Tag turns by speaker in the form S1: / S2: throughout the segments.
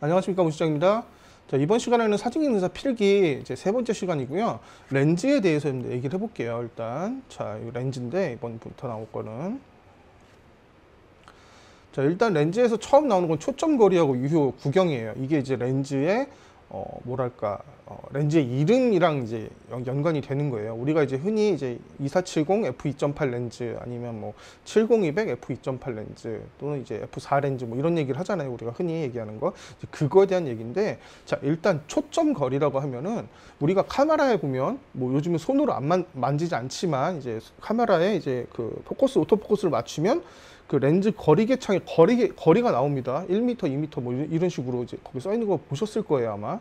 S1: 안녕하십니까, 문실장입니다. 자, 이번 시간에는 사진기능사 필기 이제 세 번째 시간이고요. 렌즈에 대해서 얘기를 해볼게요. 일단 자, 이 렌즈인데 이번부터 나올 거는 자, 일단 렌즈에서 처음 나오는 건 초점 거리하고 유효 구경이에요. 이게 이제 렌즈의 렌즈의 이름이랑 이제 연관이 되는 거예요. 우리가 이제 흔히 이제 2470 f2.8 렌즈 아니면 뭐 70200 f2.8 렌즈 또는 이제 f4 렌즈 뭐 이런 얘기를 하잖아요. 우리가 흔히 얘기하는 거. 그거에 대한 얘기인데, 자, 일단 초점 거리라고 하면은 우리가 카메라에 보면 뭐 요즘은 손으로 안 만지지 않지만 이제 카메라에 이제 그 포커스, 오토포커스를 맞추면 그 렌즈 거리계창에 거리가 나옵니다. 1m, 2m 뭐 이런 식으로 이제 거기 써 있는 거 보셨을 거예요, 아마.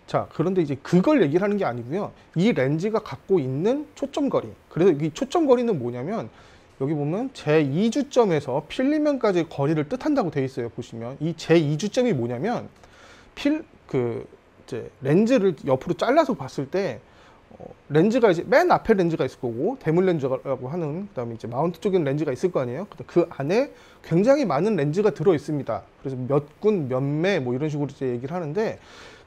S1: 자, 그런데 이제 그걸 얘기를 하는 게 아니고요. 이 렌즈가 갖고 있는 초점 거리. 그래서 이 초점 거리는 뭐냐면 여기 보면 제2주점에서 필름면까지 거리를 뜻한다고 되어 있어요. 보시면 이 제2주점이 뭐냐면 이제 렌즈를 옆으로 잘라서 봤을 때 렌즈가 이제 맨 앞에 렌즈가 있을 거고 대물 렌즈라고 하는, 그다음에 이제 마운트 쪽에는 렌즈가 있을 거 아니에요. 그 안에 굉장히 많은 렌즈가 들어 있습니다. 그래서 몇 군, 몇 매 뭐 이런 식으로 이제 얘기를 하는데,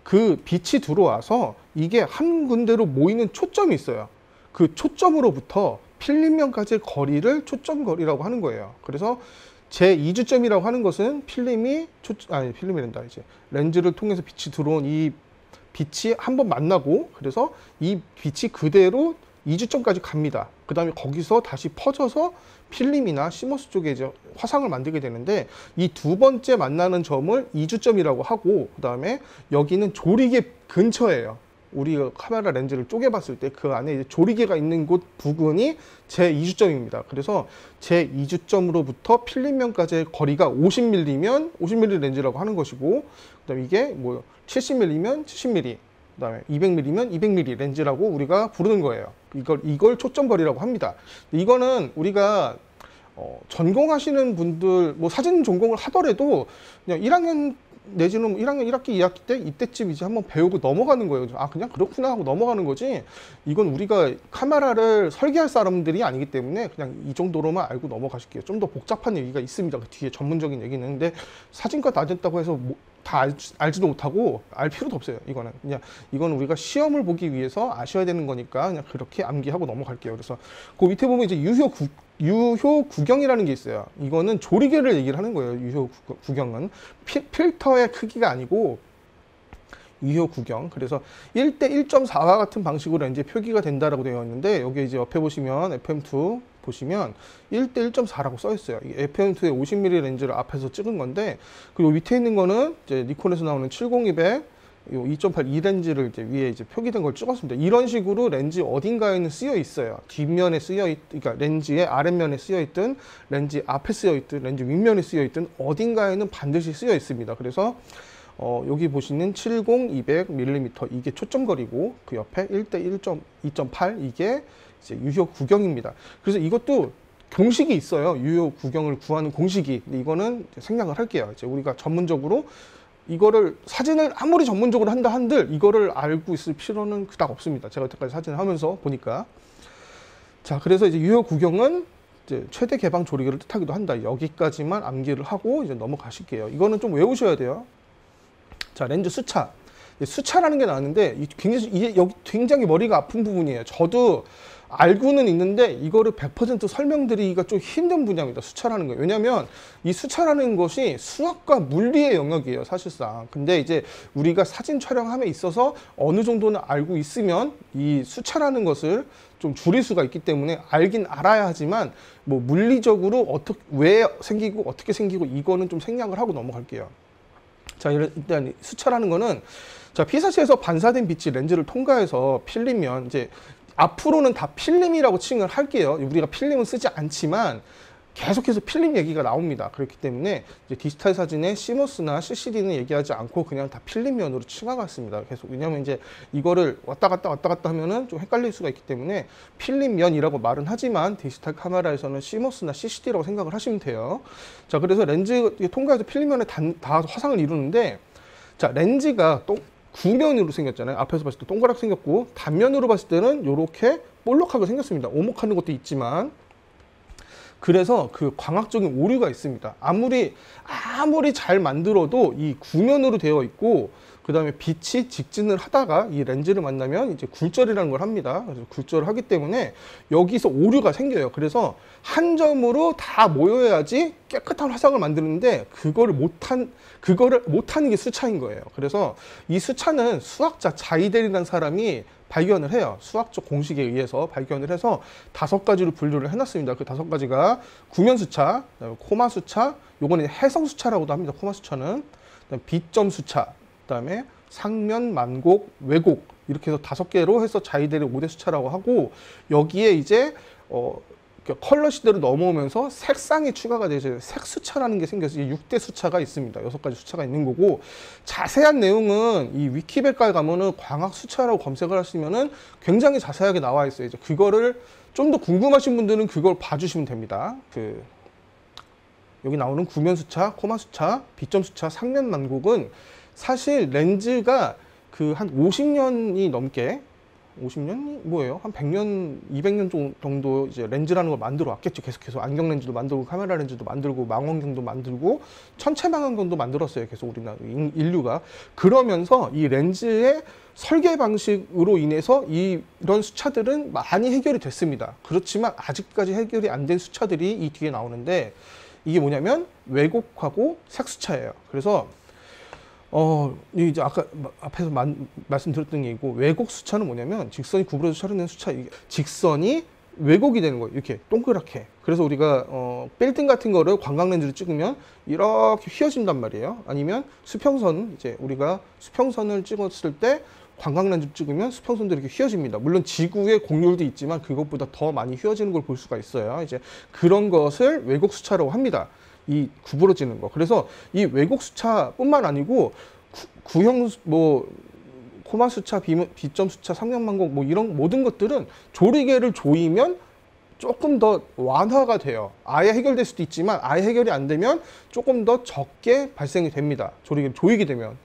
S1: 그 빛이 들어와서 이게 한 군데로 모이는 초점이 있어요. 그 초점으로부터 필름면까지의 거리를 초점 거리라고 하는 거예요. 그래서 제2주점이라고 하는 것은 필름이란다, 이제 렌즈를 통해서 빛이 들어온 이 빛이 한번 만나고, 그래서 이 빛이 그대로 2주점까지 갑니다. 그 다음에 거기서 다시 퍼져서 필름이나 시머스 쪽에 이제 화상을 만들게 되는데, 이 두 번째 만나는 점을 2주점이라고 하고, 그 다음에 여기는 조리개 근처예요. 우리가 카메라 렌즈를 쪼개봤을 때 그 안에 이제 조리개가 있는 곳 부근이 제2주점입니다. 그래서 제2주점으로부터 필름면까지의 거리가 50mm면 50mm 렌즈라고 하는 것이고, 그다음에 이게 뭐 70mm면 70mm, 그다음에 200mm면 200mm 렌즈라고 우리가 부르는 거예요. 이걸 초점 거리라고 합니다. 이거는 우리가 전공하시는 분들, 뭐 사진 전공을 하더라도 그냥 1학년 내지는 1학년 1학기 2학기 때 이때쯤 이제 한번 배우고 넘어가는 거예요. 아, 그냥 그렇구나 하고 넘어가는 거지, 이건 우리가 카메라를 설계할 사람들이 아니기 때문에 그냥 이 정도로만 알고 넘어가실게요. 좀 더 복잡한 얘기가 있습니다, 그 뒤에 전문적인 얘기는. 근데 사진과 다 됐다고 해서 다 알지도 못하고 알 필요도 없어요. 이건 우리가 시험을 보기 위해서 아셔야 되는 거니까 그냥 그렇게 암기하고 넘어갈게요. 그래서 그 밑에 보면 이제 유효 구경이라는 게 있어요. 이거는 조리개를 얘기를 하는 거예요. 유효 구경은 필터의 크기가 아니고 유효 구경. 그래서 1대 1.4와 같은 방식으로 이제 표기가 된다라고 되어 있는데, 여기 이제 옆에 보시면 FM2 보시면 1대 1.4라고 써 있어요. FM2의 50mm 렌즈를 앞에서 찍은 건데, 그리고 밑에 있는 거는 이제 니콘에서 나오는 70200 2.8 이 렌즈를 이제 위에 이제 표기된 걸 찍었습니다. 이런 식으로 렌즈 어딘가에는 쓰여 있어요. 뒷면에 그러니까 렌즈의 아랫면에 쓰여 있든, 렌즈 앞에 쓰여 있든, 렌즈 윗면에 쓰여 있든 어딘가에는 반드시 쓰여 있습니다. 그래서 여기 보시는 70-200mm 이게 초점거리고, 그 옆에 1대 1.2.8 이게 이제 유효 구경입니다. 그래서 이것도 공식이 있어요. 유효 구경을 구하는 공식이. 근데 이거는 생략을 할게요. 이제 우리가 전문적으로 이거를, 사진을 아무리 전문적으로 한다 한들 이거를 알고 있을 필요는 그닥 없습니다. 제가 여태까지 사진을 하면서 보니까. 자, 그래서 이제 유효 구경은 이제 최대 개방 조리개를 뜻하기도 한다. 여기까지만 암기를 하고 이제 넘어가실게요. 이거는 좀 외우셔야 돼요. 자, 렌즈 수차. 수차라는 게 나왔는데 이게 여기 굉장히 머리가 아픈 부분이에요. 저도 알고는 있는데 이거를 100% 설명드리기가 좀 힘든 분야입니다. 수차라는 거. 왜냐면 이 수차라는 것이 수학과 물리의 영역이에요, 사실상. 근데 이제 우리가 사진 촬영함에 있어서 어느 정도는 알고 있으면 이 수차라는 것을 좀 줄일 수가 있기 때문에 알긴 알아야 하지만, 뭐 물리적으로 왜 생기고 어떻게 생기고 이거는 좀 생략을 하고 넘어갈게요. 자, 일단 수차라는 거는, 자, 피사체에서 반사된 빛이 렌즈를 통과해서 필름면, 이제 앞으로는 다 필름이라고 칭을 할게요. 우리가 필름은 쓰지 않지만 계속해서 필름 얘기가 나옵니다. 그렇기 때문에 이제 디지털 사진의 시머스나 CCD는 얘기하지 않고 그냥 다 필름면으로 칭하겠습니다. 계속. 왜냐하면 이제 이거를 왔다 갔다 하면은 좀 헷갈릴 수가 있기 때문에 필름면이라고 말은 하지만 디지털 카메라에서는 시머스나 CCD라고 생각을 하시면 돼요. 자, 그래서 렌즈 통과해서 필름면에 다 화상을 이루는데, 자, 렌즈가 구면으로 생겼잖아요. 앞에서 봤을 때 동그랗게 생겼고, 단면으로 봤을 때는 이렇게 볼록하게 생겼습니다. 오목하는 것도 있지만. 그래서 그 광학적인 오류가 있습니다. 아무리 잘 만들어도 이 구면으로 되어 있고, 그 다음에 빛이 직진을 하다가 이 렌즈를 만나면 이제 굴절이라는 걸 합니다. 그래서 굴절을 하기 때문에 여기서 오류가 생겨요. 그래서 한 점으로 다 모여야지 깨끗한 화상을 만드는데 그거를 못하는 게 수차인 거예요. 그래서 이 수차는 수학자 자이델이라는 사람이 발견을 해요. 수학적 공식에 의해서 발견을 해서 5가지로 분류를 해놨습니다. 그 5가지가 구면수차, 코마수차, 요거는 해성수차라고도 합니다. 코마수차는. B점수차, 그다음에 상면, 만곡, 왜곡, 이렇게 해서 5개로 해서 자이델의 5대 수차라고 하고, 여기에 이제 컬러 시대로 넘어오면서 색상이 추가가 되죠. 색수차라는 게 생겨서 6대 수차가 있습니다. 6가지 수차가 있는 거고, 자세한 내용은 이 위키백과에 가면은 광학 수차라고 검색을 하시면은 굉장히 자세하게 나와 있어요. 이제 그거를 좀 더 궁금하신 분들은 그걸 봐주시면 됩니다. 여기 나오는 구면수차, 코마수차, B점수차, 상면, 만곡은 사실 렌즈가 한 50년이 넘게, 50년이 뭐예요? 한 100년, 200년 정도 이제 렌즈라는 걸 만들어 왔겠죠. 계속해서 안경 렌즈도 만들고, 카메라 렌즈도 만들고, 망원경도 만들고, 천체 망원경도 만들었어요. 계속 우리나라 인류가. 그러면서 이 렌즈의 설계 방식으로 인해서 이런 수차들은 많이 해결이 됐습니다. 그렇지만 아직까지 해결이 안 된 수차들이 이 뒤에 나오는데, 이게 뭐냐면 왜곡하고 색수차예요. 그래서 이제 아까 앞에서 말씀드렸던 게 있고, 왜곡 수차는 뭐냐면 직선이 구부러져 촬영된 수차, 직선이 왜곡이 되는 거예요. 이렇게 동그랗게. 그래서 우리가 빌딩 같은 거를 광각 렌즈로 찍으면 이렇게 휘어진단 말이에요. 아니면 수평선, 이제 우리가 수평선을 찍었을 때 광각 렌즈 찍으면 수평선도 이렇게 휘어집니다. 물론 지구의 곡률도 있지만 그것보다 더 많이 휘어지는 걸 볼 수가 있어요. 이제 그런 것을 왜곡 수차라고 합니다. 이 구부러지는 거. 그래서 이 왜곡 수차뿐만 아니고 구형 코마 수차, B점 수차, 상면 만곡 이런 모든 것들은 조리개를 조이면 조금 더 완화가 돼요. 아예 해결될 수도 있지만 아예 해결이 안 되면 조금 더 적게 발생이 됩니다. 조리개를 조이게 되면.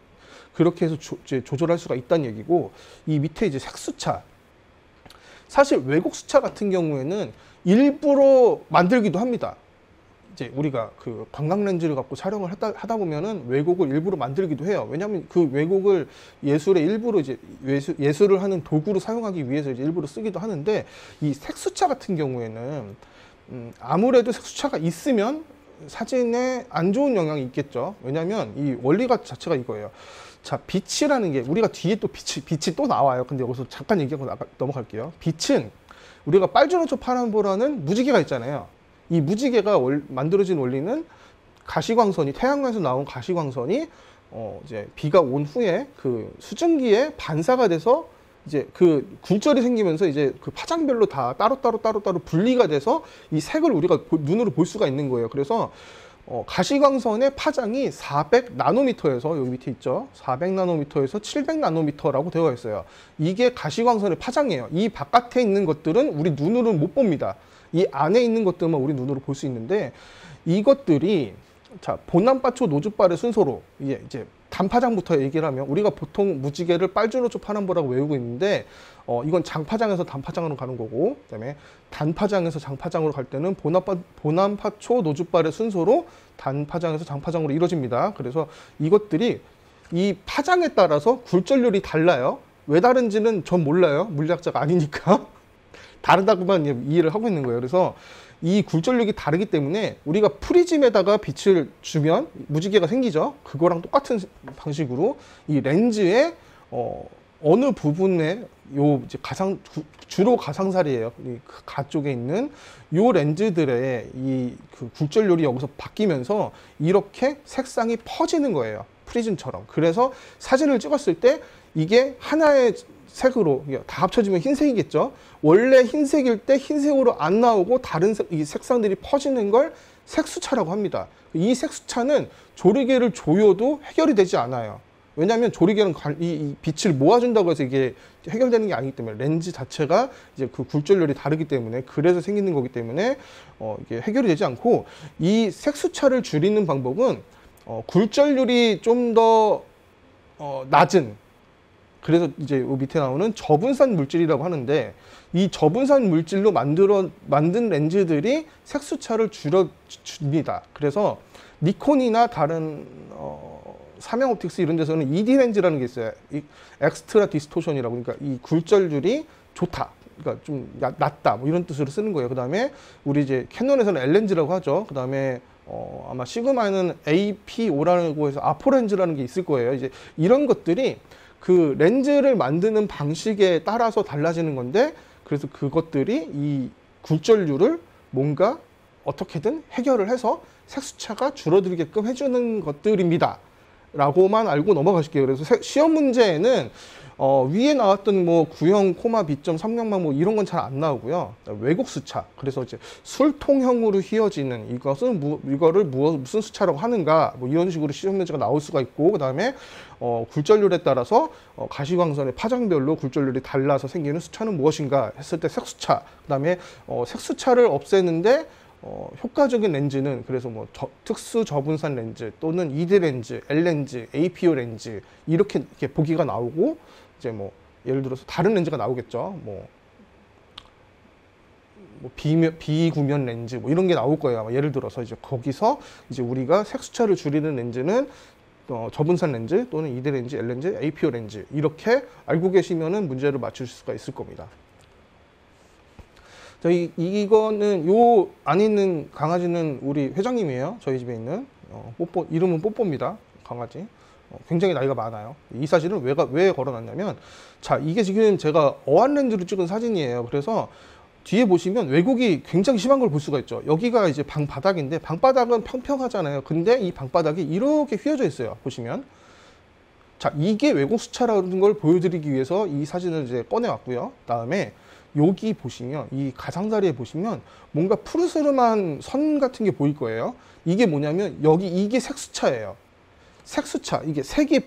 S1: 그렇게 해서 조절할 수가 있다는 얘기고, 이 밑에 이제 색수차. 사실 왜곡 수차 같은 경우에는 일부러 만들기도 합니다. 이제 우리가 그 광각 렌즈를 갖고 촬영을 하다 보면은 왜곡을 일부러 만들기도 해요. 왜냐하면 그 왜곡을 예술의 일부로 이제 예술을 하는 도구로 사용하기 위해서 이제 일부러 쓰기도 하는데, 이 색수차 같은 경우에는 아무래도 색수차가 있으면 사진에 안 좋은 영향이 있겠죠. 왜냐하면 이 원리가 자체가 이거예요. 자, 빛이라는 게, 우리가 뒤에 또 빛이 또 나와요. 근데 여기서 잠깐 얘기하고 넘어갈게요. 빛은 우리가 빨주노초 파란보라는 무지개가 있잖아요. 이 무지개가 만들어진 원리는 가시광선이, 태양광에서 나온 가시광선이 이제 비가 온 후에 그 수증기에 반사가 돼서 이제 그 굴절이 생기면서 이제 그 파장별로 다 따로 분리가 돼서 이 색을 우리가 눈으로 볼 수가 있는 거예요. 그래서 가시광선의 파장이 400나노미터에서, 여기 밑에 있죠, 400나노미터에서 700나노미터라고 되어 있어요. 이게 가시광선의 파장이에요. 이 바깥에 있는 것들은 우리 눈으로는 못 봅니다. 이 안에 있는 것들만 우리 눈으로 볼 수 있는데, 이것들이, 자, 본암파초 노즈발의 순서로 이제 단파장부터 얘기를 하면, 우리가 보통 무지개를 빨주노초 파란보라고 외우고 있는데, 이건 장파장에서 단파장으로 가는 거고, 그다음에 단파장에서 장파장으로 갈 때는 본암파초 노즈발의 순서로 단파장에서 장파장으로 이루어집니다. 그래서 이것들이 이 파장에 따라서 굴절률이 달라요. 왜 다른지는 전 몰라요. 물리학자가 아니니까. 다르다고만 이해를 하고 있는 거예요. 그래서 이 굴절력이 다르기 때문에 우리가 프리즘에다가 빛을 주면 무지개가 생기죠. 그거랑 똑같은 방식으로 이 렌즈의 어느 부분에 이제 주로 가상살이에요. 이 가 쪽에 있는 요 렌즈들의 그 굴절률이 여기서 바뀌면서 이렇게 색상이 퍼지는 거예요. 프리즘처럼. 그래서 사진을 찍었을 때 이게 하나의 색으로 다 합쳐지면 흰색이겠죠. 원래 흰색일 때 흰색으로 안 나오고 다른 이 색상들이 퍼지는 걸 색수차라고 합니다. 이 색수차는 조리개를 조여도 해결이 되지 않아요. 왜냐하면 조리개는 이 빛을 모아준다고 해서 이게 해결되는 게 아니기 때문에, 렌즈 자체가 이제 그 굴절률이 다르기 때문에, 그래서 생기는 거기 때문에 이게 해결이 되지 않고, 이 색수차를 줄이는 방법은 굴절률이 좀 더 낮은 그래서 이제 요 밑에 나오는 저분산 물질이라고 하는데, 이 저분산 물질로 만든 렌즈들이 색수차를 줄여줍니다. 그래서 니콘이나 다른 삼양 옵틱스 이런 데서는 ED 렌즈라는 게 있어요. 이 엑스트라 디스토션이라고. 그러니까 이 굴절률이 좋다, 그러니까 좀 낮다, 뭐 이런 뜻으로 쓰는 거예요. 그 다음에 우리 이제 캐논에서는 L렌즈라고 하죠. 그 다음에 아마 시그마에는 APO라고 해서 아포 렌즈라는 게 있을 거예요. 이제 이런 것들이 그 렌즈를 만드는 방식에 따라서 달라지는 건데, 그래서 그것들이 이 굴절률을 뭔가 어떻게든 해결을 해서 색수차가 줄어들게끔 해주는 것들입니다. 라고만 알고 넘어가실게요. 그래서 시험 문제에는 위에 나왔던 뭐 구형, 코마, 비점, 삼각망 뭐 이런 건 잘 안 나오고요. 왜곡 수차. 그래서 이제 술통형으로 휘어지는 이거를 무슨 수차라고 하는가, 뭐 이런 식으로 시험 문제가 나올 수가 있고, 그 다음에 굴절률에 따라서 가시광선의 파장별로 굴절률이 달라서 생기는 수차는 무엇인가 했을 때 색수차. 그 다음에 색수차를 없애는데 효과적인 렌즈는, 그래서 뭐 특수 저분산 렌즈 또는 ED 렌즈, L렌즈, APO 렌즈 이렇게 보기가 나오고, 이제 뭐 예를 들어서 다른 렌즈가 나오겠죠. 뭐 비구면 렌즈 뭐 이런 게 나올 거예요. 아마 예를 들어서 이제 거기서 이제 우리가 색수차를 줄이는 렌즈는 저분산 렌즈 또는 ED 렌즈, L렌즈, APO 렌즈 이렇게 알고 계시면은 문제를 맞출 수가 있을 겁니다. 이거는 요 안에 있는 강아지는 우리 회장님이에요. 저희 집에 있는 뽀뽀, 이름은 뽀뽀입니다. 강아지. 굉장히 나이가 많아요. 이 사진을 왜 걸어놨냐면, 자, 이게 지금 제가 어안 렌즈로 찍은 사진이에요. 그래서 뒤에 보시면 왜곡이 굉장히 심한 걸 볼 수가 있죠. 여기가 이제 방바닥인데, 방바닥은 평평하잖아요. 근데 이 방바닥이 이렇게 휘어져 있어요. 보시면. 자, 이게 왜곡 수차라는 걸 보여드리기 위해서 이 사진을 이제 꺼내왔고요. 다음에 여기 보시면, 이 가장자리에 보시면 뭔가 푸르스름한 선 같은 게 보일 거예요. 이게 뭐냐면 이게 색수차예요. 색수차, 이게 색이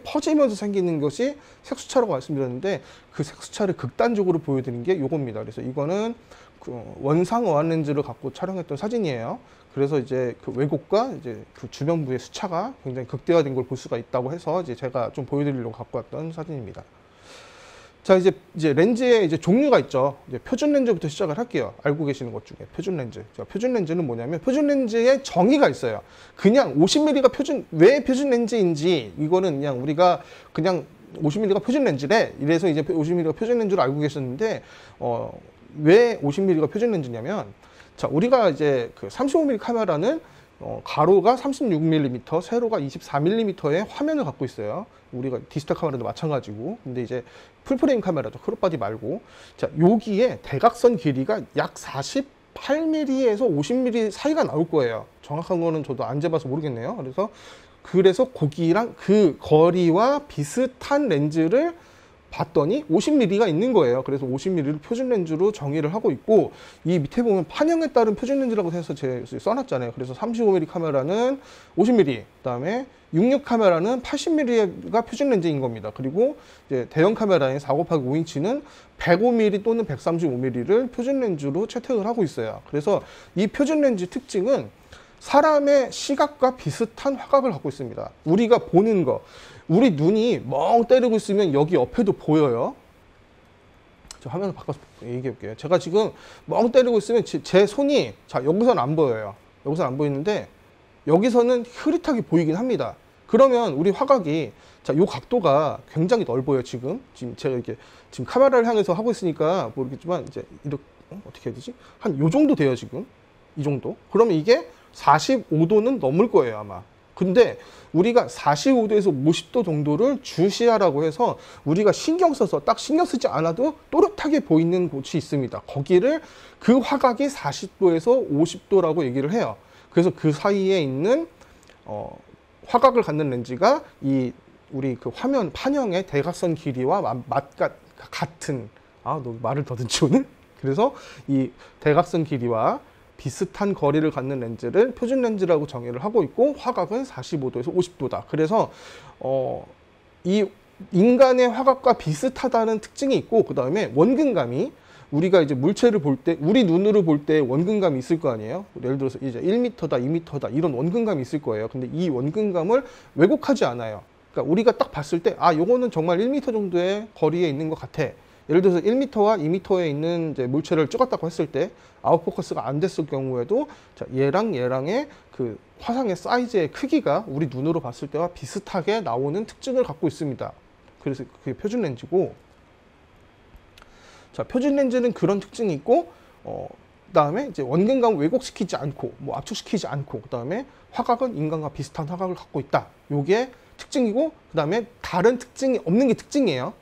S1: 퍼지면서 생기는 것이 색수차라고 말씀드렸는데, 그 색수차를 극단적으로 보여드린 게 요겁니다. 그래서 이거는 그 원상 어안 렌즈를 갖고 촬영했던 사진이에요. 그래서 이제 그 왜곡과 이제 그 주변부의 수차가 굉장히 극대화된 걸 볼 수가 있다고 해서 이제 제가 좀 보여드리려고 갖고 왔던 사진입니다. 자, 이제 렌즈에 이제 종류가 있죠. 이제 표준 렌즈부터 시작을 할게요. 알고 계시는 것 중에 표준 렌즈. 자, 표준 렌즈는 뭐냐면, 표준 렌즈에 정의가 있어요. 그냥 50mm가 왜 표준 렌즈인지, 이거는 그냥 우리가 그냥 50mm가 표준 렌즈래, 이래서 이제 50mm가 표준 렌즈로 알고 계셨는데, 왜 50mm가 표준 렌즈냐면, 자, 우리가 이제 그 35mm 카메라는 가로가 36mm, 세로가 24mm의 화면을 갖고 있어요. 우리가 디지털 카메라도 마찬가지고. 근데 이제 풀프레임 카메라죠. 크롭바디 말고. 자, 여기에 대각선 길이가 약 48mm에서 50mm 사이가 나올 거예요. 정확한 거는 저도 안 재봐서 모르겠네요. 그래서 거기랑 그 거리와 비슷한 렌즈를 봤더니 50mm가 있는 거예요. 그래서 50mm를 표준 렌즈로 정의를 하고 있고, 이 밑에 보면 판형에 따른 표준 렌즈라고 해서 제가 써놨잖아요. 그래서 35mm 카메라는 50mm, 그다음에 66 카메라는 80mm가 표준 렌즈인 겁니다. 그리고 이제 대형 카메라인 4곱하기5인치는 105mm 또는 135mm를 표준 렌즈로 채택을 하고 있어요. 그래서 이 표준 렌즈 특징은 사람의 시각과 비슷한 화각을 갖고 있습니다. 우리가 보는 거, 우리 눈이 멍 때리고 있으면 여기 옆에도 보여요. 저 화면을 바꿔서 얘기해 볼게요. 제가 지금 멍 때리고 있으면 제 손이, 자, 여기서는 안 보여요. 여기서는 안 보이는데 여기서는 흐릿하게 보이긴 합니다. 그러면 우리 화각이, 자, 요 각도가 굉장히 넓어요. 지금 제가 이렇게 지금 카메라를 향해서 하고 있으니까 모르겠지만, 이제 이렇게 어떻게 해야 되지? 한 요 정도 돼요. 지금 이 정도. 그러면 이게 45도는 넘을 거예요, 아마. 근데 우리가 45도에서 50도 정도를 주시하라고 해서 우리가 신경 써서, 딱 신경 쓰지 않아도 또렷하게 보이는 곳이 있습니다. 거기를 그 화각이 40도에서 50도라고 얘기를 해요. 그래서 그 사이에 있는 화각을 갖는 렌즈가 우리 그 화면 판형의 대각선 길이와 같은, 너 말을 더듬지 오늘? 그래서 이 대각선 길이와 비슷한 거리를 갖는 렌즈를 표준 렌즈라고 정의를 하고 있고, 화각은 45도에서 50도다. 그래서 이 인간의 화각과 비슷하다는 특징이 있고, 그 다음에 원근감이, 우리가 이제 물체를 볼 때, 우리 눈으로 볼 때 원근감이 있을 거 아니에요. 예를 들어서 이제 1m다, 2m다 이런 원근감이 있을 거예요. 근데 이 원근감을 왜곡하지 않아요. 그러니까 우리가 딱 봤을 때 아, 요거는 정말 1m 정도의 거리에 있는 것 같아. 예를 들어서 1m와 2m에 있는 이제 물체를 찍었다고 했을 때 아웃포커스가 안 됐을 경우에도 자, 얘랑 얘랑의 그 화상의 사이즈의 크기가 우리 눈으로 봤을 때와 비슷하게 나오는 특징을 갖고 있습니다. 그래서 그게 표준 렌즈고, 자, 표준 렌즈는 그런 특징이 있고, 그다음에 이제 원근감을 왜곡시키지 않고, 뭐 압축시키지 않고, 그다음에 화각은 인간과 비슷한 화각을 갖고 있다. 요게 특징이고, 그다음에 다른 특징이 없는 게 특징이에요.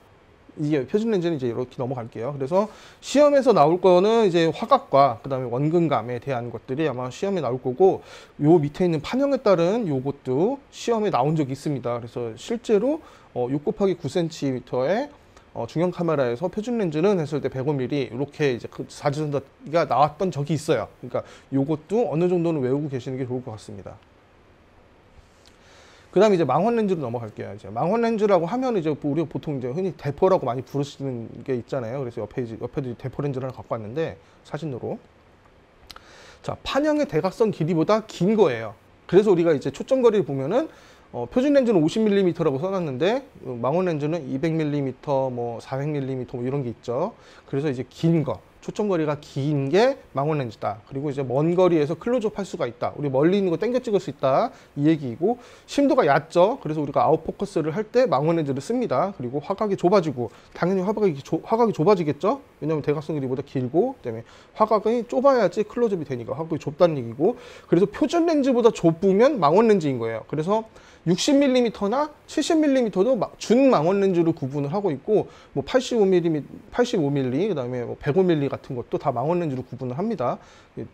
S1: 이게 표준 렌즈는 이제 이렇게 넘어갈게요. 그래서 시험에서 나올 거는 이제 화각과 그다음에 원근감에 대한 것들이 아마 시험에 나올 거고, 요 밑에 있는 판형에 따른 요것도 시험에 나온 적이 있습니다. 그래서 실제로 6 곱하기 9cm의 중형 카메라에서 표준 렌즈는 했을 때 105mm 이렇게 이제 그 사진가 나왔던 적이 있어요. 그러니까 요것도 어느 정도는 외우고 계시는 게 좋을 것 같습니다. 그 다음에 이제 망원 렌즈로 넘어갈게요. 이제 망원 렌즈라고 하면 이제 우리가 보통 이제 흔히 대포라고 많이 부르시는 게 있잖아요. 그래서 옆에도 대포 렌즈를 하나 갖고 왔는데 사진으로. 자, 판형의 대각선 길이보다 긴 거예요. 그래서 우리가 이제 초점거리를 보면은 표준 렌즈는 50mm라고 써놨는데 망원 렌즈는 200mm, 뭐 400mm 뭐 이런 게 있죠. 그래서 이제 긴 거, 초점거리가 긴 게 망원 렌즈다. 그리고 이제 먼 거리에서 클로즈업 할 수가 있다. 우리 멀리 있는 거 당겨 찍을 수 있다. 이 얘기이고, 심도가 얕죠. 그래서 우리가 아웃포커스를 할 때 망원 렌즈를 씁니다. 그리고 화각이 좁아지고, 당연히 화각이 좁아지겠죠. 왜냐하면 대각선 길이보다 길고, 그다음에 화각이 좁아야지 클로즈업이 되니까 화각이 좁다는 얘기고, 그래서 표준 렌즈보다 좁으면 망원 렌즈인 거예요. 그래서 60mm나 70mm도 준 망원 렌즈로 구분을 하고 있고, 뭐 85mm, 그다음에 뭐 105mm 같은 것도 다 망원 렌즈로 구분을 합니다.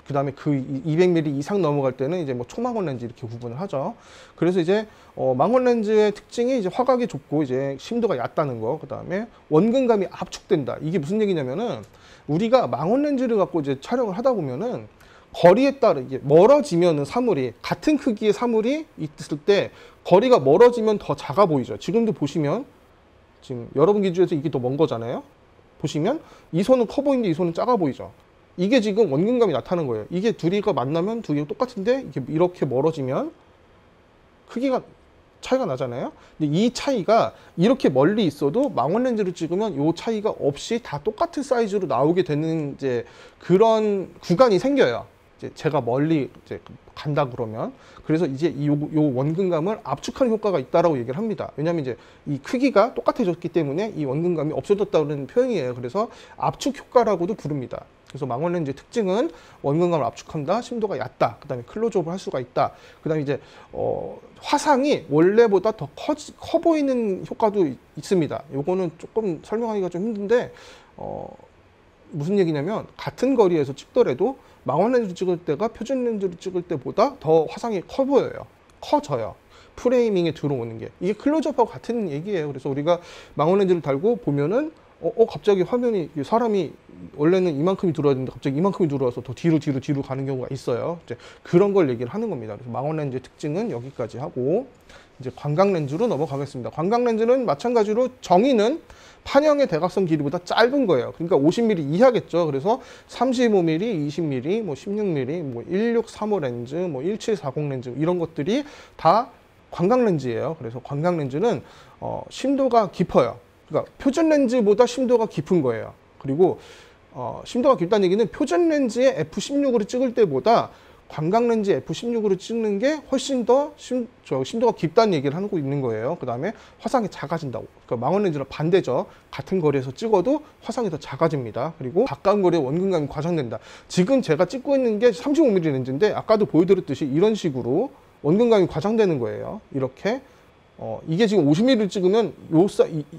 S1: 그다음에 그 200mm 이상 넘어갈 때는 이제 뭐 초망원 렌즈 이렇게 구분을 하죠. 그래서 이제 망원 렌즈의 특징이 이제 화각이 좁고 이제 심도가 얕다는 거, 그다음에 원근감이 압축된다. 이게 무슨 얘기냐면은 우리가 망원 렌즈를 갖고 이제 촬영을 하다 보면은 거리에 따라 이게 멀어지면은 사물이 같은 크기의 사물이 있을 때 거리가 멀어지면 더 작아 보이죠. 지금도 보시면 지금 여러분 기준에서 이게 더 먼 거잖아요. 보시면 이 손은 커 보이는데 이 손은 작아 보이죠. 이게 지금 원근감이 나타나는 거예요. 이게 둘이가 만나면 두 개가 똑같은데 이게 이렇게 멀어지면 크기가 차이가 나잖아요. 근데 이 차이가 이렇게 멀리 있어도 망원 렌즈를 찍으면 이 차이가 없이 다 똑같은 사이즈로 나오게 되는 이제 그런 구간이 생겨요. 이제 제가 멀리 이제 간다 그러면, 그래서 이제 요 원근감을 압축하는 효과가 있다라고 얘기를 합니다. 왜냐하면 이제 이 크기가 똑같아졌기 때문에 이 원근감이 없어졌다는 표현이에요. 그래서 압축 효과라고도 부릅니다. 그래서 망원 렌즈의 특징은 원근감을 압축한다, 심도가 얕다, 그다음에 클로즈업을 할 수가 있다. 그다음에 이제 화상이 원래보다 더 커 보이는 효과도 있습니다. 요거는 조금 설명하기가 좀 힘든데 무슨 얘기냐면 같은 거리에서 찍더라도 망원 렌즈를 찍을 때가 표준 렌즈를 찍을 때보다 더 화상이 커 보여요. 커져요. 프레이밍에 들어오는 게. 이게 클로즈업하고 같은 얘기예요. 그래서 우리가 망원 렌즈를 달고 보면은 갑자기 화면이 사람이 원래는 이만큼이 들어야 되는데 갑자기 이만큼이 들어와서 더 뒤로 가는 경우가 있어요. 이제 그런 걸 얘기를 하는 겁니다. 그래서 망원 렌즈의 특징은 여기까지 하고 이제 광각 렌즈로 넘어가겠습니다. 광각 렌즈는 마찬가지로 정의는 판형의 대각선 길이보다 짧은 거예요. 그러니까 50mm 이하겠죠. 그래서 35mm, 20mm, 뭐 16mm, 뭐 1635 렌즈, 뭐 1740 렌즈 이런 것들이 다 광각 렌즈예요. 그래서 광각 렌즈는 심도가 깊어요. 그러니까 표준 렌즈보다 심도가 깊은 거예요. 그리고 심도가 깊다는 얘기는 표준 렌즈의 f16으로 찍을 때보다 광각 렌즈 f16으로 찍는 게 훨씬 더 심도가 깊다는 얘기를 하고 있는 거예요. 그 다음에 화상이 작아진다고. 그러니까 망원 렌즈랑 반대죠. 같은 거리에서 찍어도 화상이 더 작아집니다. 그리고 가까운 거리에 원근감이 과장된다. 지금 제가 찍고 있는 게 35mm 렌즈인데 아까도 보여드렸듯이 이런 식으로 원근감이 과장되는 거예요. 이렇게. 이게 지금 50mm를 찍으면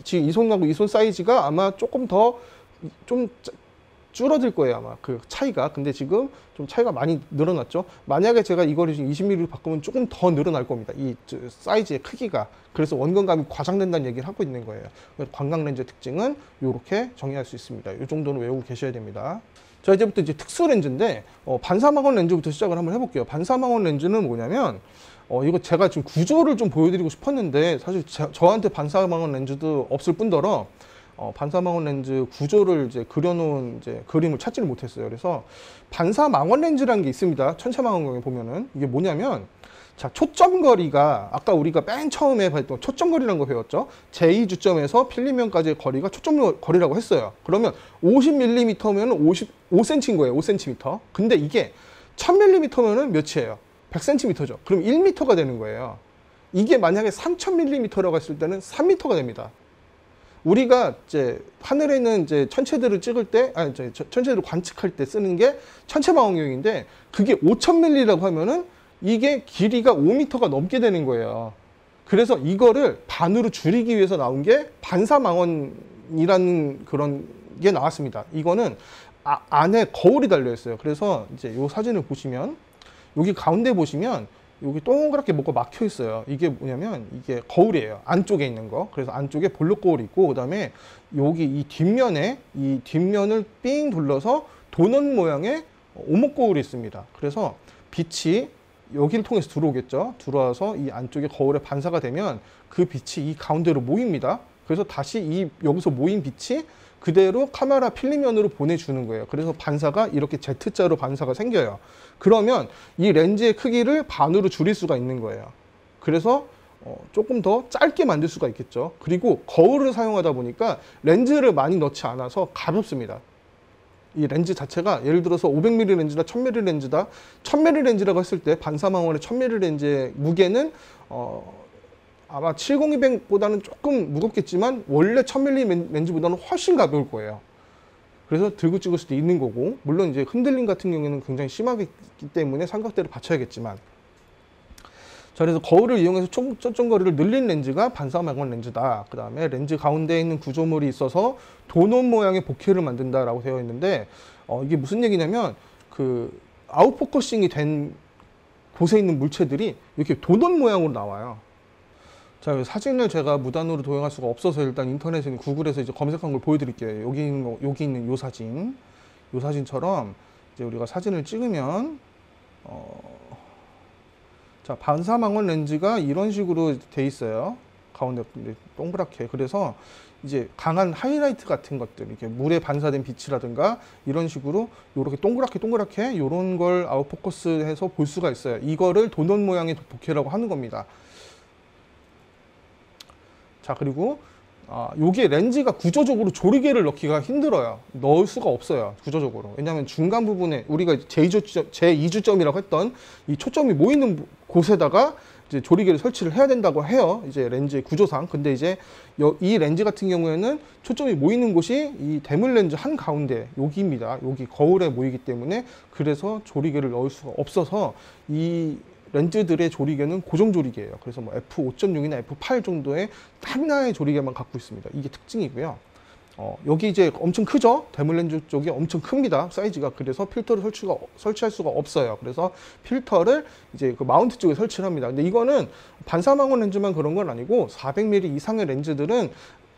S1: 지금 이 손하고 이 손 사이즈가 아마 조금 더 좀 줄어들 거예요, 아마 그 차이가. 근데 지금 좀 차이가 많이 늘어났죠. 만약에 제가 이거를 지금 20mm로 바꾸면 조금 더 늘어날 겁니다. 이 사이즈의 크기가. 그래서 원근감이 과장된다는 얘기를 하고 있는 거예요. 광각 렌즈의 특징은 이렇게 정의할 수 있습니다. 이 정도는 외우고 계셔야 됩니다. 자, 이제부터 이제 특수 렌즈인데 반사망원 렌즈부터 시작을 한번 해볼게요. 반사망원 렌즈는 뭐냐면 이거 제가 지금 구조를 좀 보여드리고 싶었는데 사실 저한테 반사망원 렌즈도 없을 뿐더러 반사망원 렌즈 구조를 이제 그려놓은 이제 그림을 찾지를 못했어요. 그래서 반사망원 렌즈라는 게 있습니다. 천체망원경에 보면은 이게 뭐냐면, 자, 초점거리가 아까 우리가 맨 처음에 봤던 초점거리라는 거 배웠죠. 제2주점에서 필름면까지의 거리가 초점거리라고 했어요. 그러면 50mm면 55cm인 거예요. 5cm. 근데 이게 1000mm면은 몇이에요? 100cm죠. 그럼 1m가 되는 거예요. 이게 만약에 3000mm라고 했을 때는 3m가 됩니다. 우리가 이제 하늘에 있는 이제 천체들을 찍을 때, 천체들을 관측할 때 쓰는 게 천체망원경인데, 그게 5000mm라고 하면은 이게 길이가 5m가 넘게 되는 거예요. 그래서 이거를 반으로 줄이기 위해서 나온 게 반사망원이라는 그런 게 나왔습니다. 이거는 안에 거울이 달려 있어요. 그래서 이제 이 사진을 보시면, 여기 가운데 보시면 여기 동그랗게 뭐가 막혀 있어요. 이게 뭐냐면 이게 거울이에요. 안쪽에 있는 거. 그래서 안쪽에 볼록 거울이 있고, 그다음에 여기 이 뒷면을 삥 둘러서 도넛 모양의 오목 거울이 있습니다. 그래서 빛이 여기를 통해서 들어오겠죠. 들어와서 이 안쪽에 거울에 반사가 되면 그 빛이 이 가운데로 모입니다. 그래서 다시 여기서 모인 빛이 그대로 카메라 필름면으로 보내주는 거예요. 그래서 반사가 이렇게 Z자로 반사가 생겨요. 그러면 이 렌즈의 크기를 반으로 줄일 수가 있는 거예요. 그래서 조금 더 짧게 만들 수가 있겠죠. 그리고 거울을 사용하다 보니까 렌즈를 많이 넣지 않아서 가볍습니다. 이 렌즈 자체가 예를 들어서 500mm 렌즈다, 1000mm 렌즈다. 1000mm 렌즈라고 했을 때 반사망원의 1000mm 렌즈의 무게는 아마 70-200보다는 조금 무겁겠지만 원래 1000mm 렌즈보다는 훨씬 가벼울 거예요. 그래서 들고 찍을 수도 있는 거고, 물론 이제 흔들림 같은 경우에는 굉장히 심하기 때문에 삼각대를 받쳐야겠지만, 자, 그래서 거울을 이용해서 초점거리를 늘린 렌즈가 반사망원 렌즈다. 그 다음에 렌즈 가운데에 있는 구조물이 있어서 도넛 모양의 보케를 만든다라고 되어 있는데, 이게 무슨 얘기냐면 그 아웃포커싱이 된 곳에 있는 물체들이 이렇게 도넛 모양으로 나와요. 자, 사진을 제가 무단으로 도용할 수가 없어서 일단 인터넷에 구글에서 이제 검색한 걸 보여드릴게요. 여기 있는 요 사진처럼 이제 우리가 사진을 찍으면 자, 반사망원 렌즈가 이런 식으로 돼 있어요. 가운데 동그랗게. 그래서 이제 강한 하이라이트 같은 것들, 이렇게 물에 반사된 빛이라든가 이런 식으로 이렇게 동그랗게 이런 걸 아웃포커스해서 볼 수가 있어요. 이거를 도넛 모양의 보케라고 하는 겁니다. 자, 그리고 여기에 렌즈가 구조적으로 조리개를 넣기가 힘들어요. 넣을 수가 없어요, 구조적으로. 왜냐하면 중간 부분에 우리가 제2주점이라고 했던 이 초점이 모이는 곳에다가 이제 조리개를 설치를 해야 된다고 해요. 이제 렌즈의 구조상. 근데 이제 이 렌즈 같은 경우에는 초점이 모이는 곳이 이 대물 렌즈 한 가운데 여기입니다. 여기 거울에 모이기 때문에, 그래서 조리개를 넣을 수가 없어서 이 렌즈들의 조리개는 고정 조리개예요. 그래서 뭐 f5.6이나 f8 정도의 하나의 조리개만 갖고 있습니다. 이게 특징이고요. 여기 이제 엄청 크죠? 대물 렌즈 쪽이 엄청 큽니다. 사이즈가. 그래서 필터를 설치할 수가 없어요. 그래서 필터를 이제 그 마운트 쪽에 설치를 합니다. 근데 이거는 반사망원 렌즈만 그런 건 아니고 400mm 이상의 렌즈들은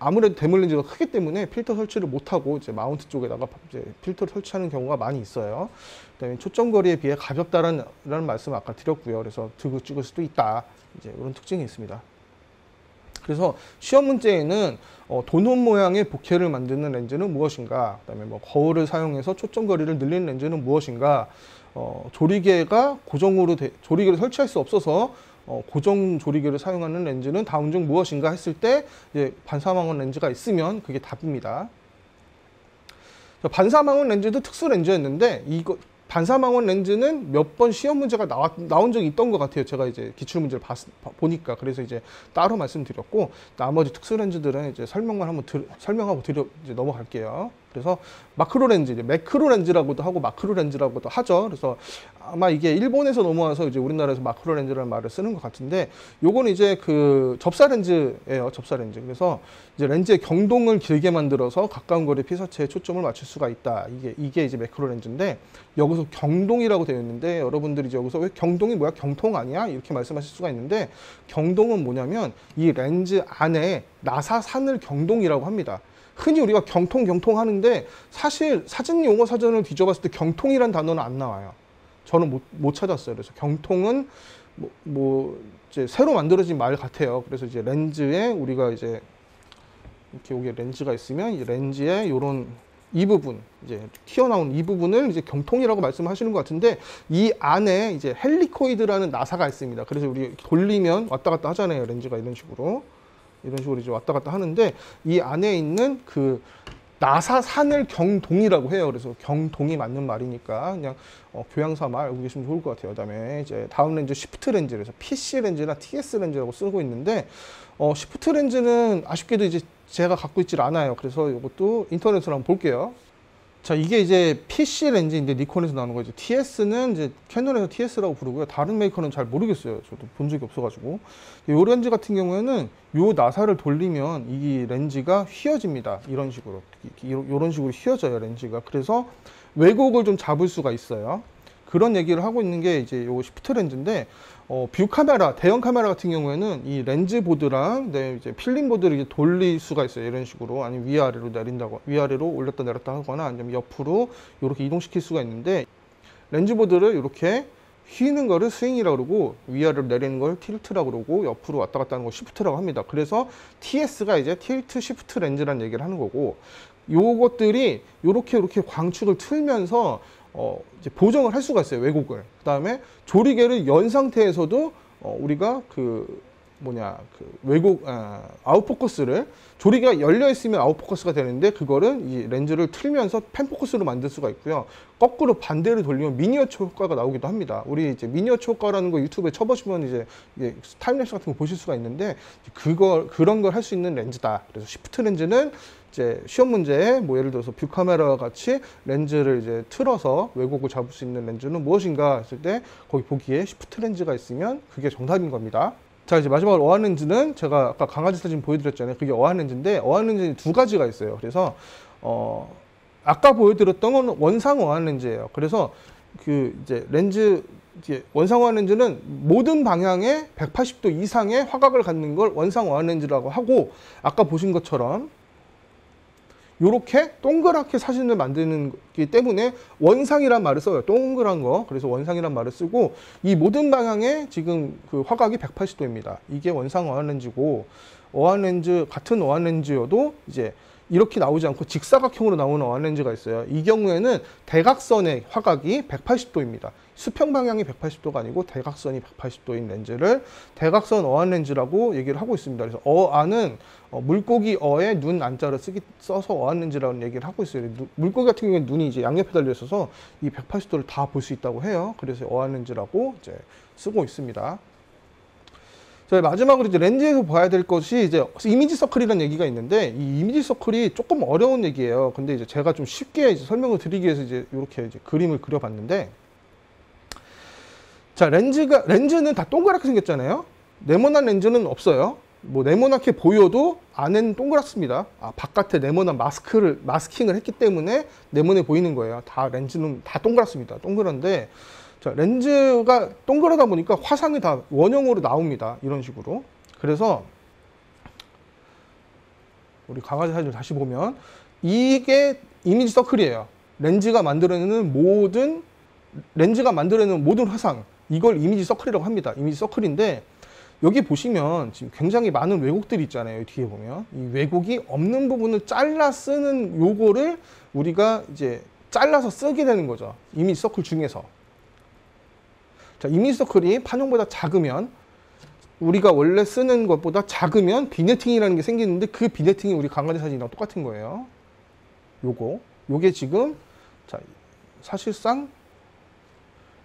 S1: 아무래도 대물 렌즈가 크기 때문에 필터 설치를 못하고 이제 마운트 쪽에다가 이제 필터를 설치하는 경우가 많이 있어요. 그다음에 초점거리에 비해 가볍다라는 말씀을 아까 드렸고요. 그래서 들고 찍을 수도 있다. 이제 이런 특징이 있습니다. 그래서 시험 문제에는 도넛 모양의 보케를 만드는 렌즈는 무엇인가, 그다음에 뭐 거울을 사용해서 초점거리를 늘리는 렌즈는 무엇인가, 조리개가 조리개를 설치할 수 없어서 고정 조리개를 사용하는 렌즈는 다음 중 무엇인가 했을 때 이제 반사망원 렌즈가 있으면 그게 답입니다. 반사망원 렌즈도 특수 렌즈였는데 반사망원 렌즈는 몇 번 시험 문제가 나온 적이 있던 것 같아요. 제가 이제 기출문제를 보니까. 그래서 이제 따로 말씀드렸고, 나머지 특수 렌즈들은 이제 설명하고 이제 넘어갈게요. 그래서 마크로 렌즈, 이제 매크로 렌즈라고도 하고 마크로 렌즈라고도 하죠. 그래서 아마 이게 일본에서 넘어와서 이제 우리나라에서 마크로 렌즈라는 말을 쓰는 것 같은데, 요거는 이제 그 접사 렌즈예요. 접사 렌즈. 그래서 이제 렌즈의 경동을 길게 만들어서 가까운 거리 피사체에 초점을 맞출 수가 있다. 이게 이제 매크로 렌즈인데, 여기서 경동이라고 되어 있는데, 여러분들이 이제 여기서 왜 경동이 뭐야? 경통 아니야? 이렇게 말씀하실 수가 있는데, 경동은 뭐냐면 이 렌즈 안에 나사산을 경동이라고 합니다. 흔히 우리가 경통 하는데 사실 사진 용어 사전을 뒤져봤을 때 경통이란 단어는 안 나와요. 저는 못 찾았어요. 그래서 경통은 이제 새로 만들어진 말 같아요. 그래서 이제 렌즈에 우리가 이제 이렇게 여기 렌즈가 있으면 이 렌즈의 요런 이 부분, 이제 튀어나온 이 부분을 이제 경통이라고 말씀하시는 것 같은데, 이 안에 이제 헬리코이드라는 나사가 있습니다. 그래서 우리 돌리면 왔다 갔다 하잖아요. 렌즈가 이런 식으로 이제 왔다 갔다 하는데, 이 안에 있는 그 나사산을 경동이라고 해요. 그래서 경동이 맞는 말이니까 그냥 교양삼아 알고 계시면 좋을 것 같아요. 그다음에 이제 다음 렌즈 시프트 렌즈, 그래서 PC 렌즈나 TS 렌즈라고 쓰고 있는데, 시프트 렌즈는 아쉽게도 이제 제가 갖고 있질 않아요. 그래서 이것도 인터넷으로 한번 볼게요. 자, 이게 이제 PC 렌즈인데 니콘에서 나오는 거죠. TS는 이제 캐논에서 TS라고 부르고요. 다른 메이커는 잘 모르겠어요. 저도 본 적이 없어가지고. 이 렌즈 같은 경우에는 요 나사를 돌리면 이 렌즈가 휘어집니다. 이런 식으로. 이런 식으로 휘어져요, 렌즈가. 그래서 왜곡을 좀 잡을 수가 있어요. 그런 얘기를 하고 있는 게 이제 요 시프트 렌즈인데, 뷰 카메라, 대형 카메라 같은 경우에는 이 렌즈 보드랑 이제 필름 보드를 이제 돌릴 수가 있어요. 이런 식으로. 아니면 위아래로 내린다고, 위아래로 올렸다 내렸다 하거나 아니면 옆으로 이렇게 이동시킬 수가 있는데, 렌즈 보드를 이렇게 휘는 거를 스윙이라고 그러고, 위아래로 내리는 걸 틸트라고 그러고, 옆으로 왔다 갔다 하는 걸 시프트라고 합니다. 그래서 TS가 이제 틸트 시프트 렌즈라는 얘기를 하는 거고, 요것들이 이렇게 광축을 틀면서 이제 보정을 할 수가 있어요, 왜곡을. 그 다음에 조리개를 연 상태에서도 우리가 왜곡, 아웃포커스를, 조리개가 열려 있으면 아웃포커스가 되는데, 그거를 이 렌즈를 틀면서 펜포커스로 만들 수가 있고요. 거꾸로 반대로 돌리면 미니어처 효과가 나오기도 합니다. 우리 이제 미니어처 효과라는 거 유튜브에 쳐보시면 이제 타임랩스 같은 거 보실 수가 있는데, 그런 걸 할 수 있는 렌즈다. 그래서 시프트 렌즈는 이제 시험 문제에 예를 들어서 뷰 카메라와 같이 렌즈를 이제 틀어서 왜곡을 잡을 수 있는 렌즈는 무엇인가 했을 때, 거기 보기에 시프트 렌즈가 있으면 그게 정답인 겁니다. 자, 이제 마지막으로 어안 렌즈는 제가 아까 강아지 사진 보여드렸잖아요. 그게 어안 렌즈인데, 어안 렌즈는 두 가지가 있어요. 그래서 아까 보여드렸던 건 원상 어안 렌즈예요. 그래서 이제 원상 어안 렌즈는 모든 방향에 180도 이상의 화각을 갖는 걸 원상 어안 렌즈라고 하고, 아까 보신 것처럼 요렇게 동그랗게 사진을 만드는 기 때문에 원상이란 말을 써요. 동그란 거. 그래서 원상이란 말을 쓰고, 이 모든 방향에 지금 그 화각이 180도입니다. 이게 원상 어안 렌즈고, 어안 렌즈, 같은 어안 렌즈여도 이제 이렇게 나오지 않고 직사각형으로 나오는 어안 렌즈가 있어요. 이 경우에는 대각선의 화각이 180도입니다. 수평 방향이 180도가 아니고 대각선이 180도인 렌즈를 대각선 어안 렌즈라고 얘기를 하고 있습니다. 그래서 어안은 물고기 어에 눈 안자를 써서 어안 렌즈라는 얘기를 하고 있어요. 물고기 같은 경우에는 눈이 이제 양옆에 달려 있어서 이 180도를 다 볼 수 있다고 해요. 그래서 어안 렌즈라고 이제 쓰고 있습니다. 자, 마지막으로 이제 렌즈에서 봐야 될 것이 이제 이미지 서클이라는 얘기가 있는데, 이 이미지 서클이 조금 어려운 얘기예요. 근데 이제 제가 좀 쉽게 이제 설명을 드리기 위해서 이제 이렇게 이제 그림을 그려봤는데, 자, 렌즈는 다 동그랗게 생겼잖아요. 네모난 렌즈는 없어요. 네모나게 보여도 안에는 동그랗습니다. 바깥에 네모난 마스킹을 했기 때문에 네모네 보이는 거예요. 렌즈는 다 동그랗습니다. 동그란데, 자, 렌즈가 동그랗다 보니까 화상이 다 원형으로 나옵니다. 이런 식으로. 그래서 우리 강아지 사진을 다시 보면 이게 이미지 서클이에요. 렌즈가 만들어내는 모든 화상, 이걸 이미지 서클이라고 합니다. 이미지 서클인데, 여기 보시면 지금 굉장히 많은 왜곡들이 있잖아요. 뒤에 보면 이 왜곡이 없는 부분을 잘라 쓰는 요거를 우리가 이제 잘라서 쓰게 되는 거죠. 이미지 서클 중에서. 자, 이미지 서클이 판형보다 작으면, 우리가 원래 쓰는 것보다 작으면 비네팅이라는 게 생기는데, 그 비네팅이 우리 강아지 사진이랑 똑같은 거예요. 요게 지금, 자, 사실상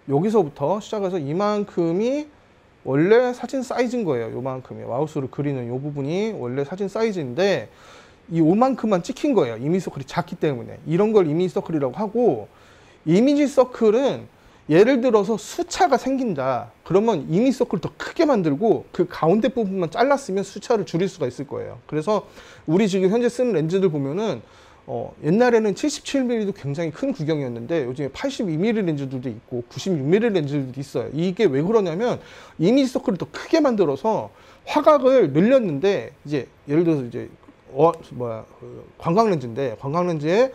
S1: 여기서부터 시작해서 이만큼이 원래 사진 사이즈인 거예요. 요만큼이. 마우스로 그리는 요 부분이 원래 사진 사이즈인데, 이 요만큼만 찍힌 거예요. 이미지 서클이 작기 때문에. 이런 걸 이미지 서클이라고 하고, 이미지 서클은 예를 들어서 수차가 생긴다. 그러면 이미지 서클을 더 크게 만들고 그 가운데 부분만 잘랐으면 수차를 줄일 수가 있을 거예요. 그래서 우리 지금 현재 쓰는 렌즈들 보면은 옛날에는 77mm도 굉장히 큰 구경이었는데, 요즘에 82mm 렌즈들도 있고 96mm 렌즈들도 있어요. 이게 왜 그러냐면, 이미지 서클을 더 크게 만들어서 화각을 늘렸는데, 이제 예를 들어서 이제 관광 렌즈인데, 관광 렌즈에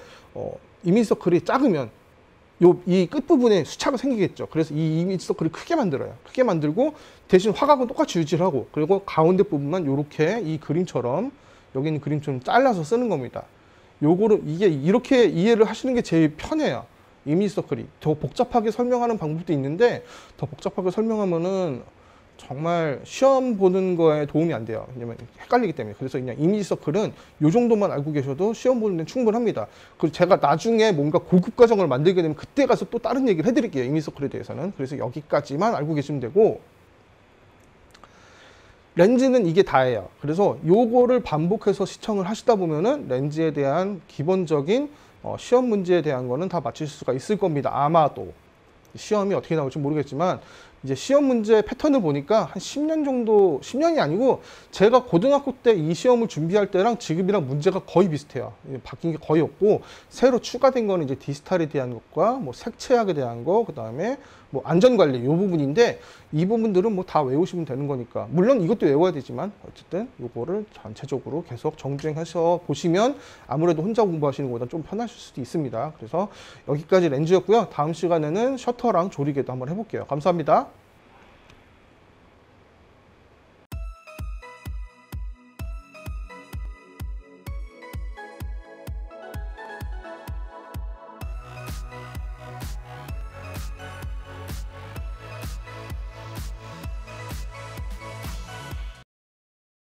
S1: 이미지 서클이 작으면 이 끝부분에 수차가 생기겠죠. 그래서 이 이미지 서클을 크게 만들어요. 크게 만들고, 대신 화각은 똑같이 유지를 하고, 그리고 가운데 부분만 이렇게 이 그림처럼 여기 있는 그림처럼 잘라서 쓰는 겁니다. 요거를 이게 이렇게 이해를 하시는 게 제일 편해요. 이미지 서클이. 더 복잡하게 설명하는 방법도 있는데 더 복잡하게 설명하면은 정말 시험 보는 거에 도움이 안 돼요. 왜냐면 헷갈리기 때문에. 그래서 그냥 이미지 서클은 요 정도만 알고 계셔도 시험 보는 데 충분합니다. 그리고 제가 나중에 뭔가 고급 과정을 만들게 되면 그때 가서 또 다른 얘기를 해드릴게요. 이미지 서클에 대해서는. 그래서 여기까지만 알고 계시면 되고, 렌즈는 이게 다예요. 그래서 요거를 반복해서 시청을 하시다 보면은 렌즈에 대한 기본적인 시험 문제에 대한 거는 다 맞추실 수가 있을 겁니다. 아마도. 시험이 어떻게 나올지 모르겠지만 이제 시험 문제 패턴을 보니까 한 10년 정도, 10년이 아니고 제가 고등학교 때 이 시험을 준비할 때랑 지금이랑 문제가 거의 비슷해요. 바뀐 게 거의 없고, 새로 추가된 거는 이제 디지털에 대한 것과 뭐 색채학에 대한 거, 그 다음에 뭐 안전관리 이 부분인데, 이 부분들은 뭐 다 외우시면 되는 거니까, 물론 이것도 외워야 되지만 어쨌든 요거를 전체적으로 계속 정주행하셔 보시면 아무래도 혼자 공부하시는 것보다 좀 편하실 수도 있습니다. 그래서 여기까지 렌즈였고요. 다음 시간에는 셔터랑 조리개도 한번 해볼게요. 감사합니다.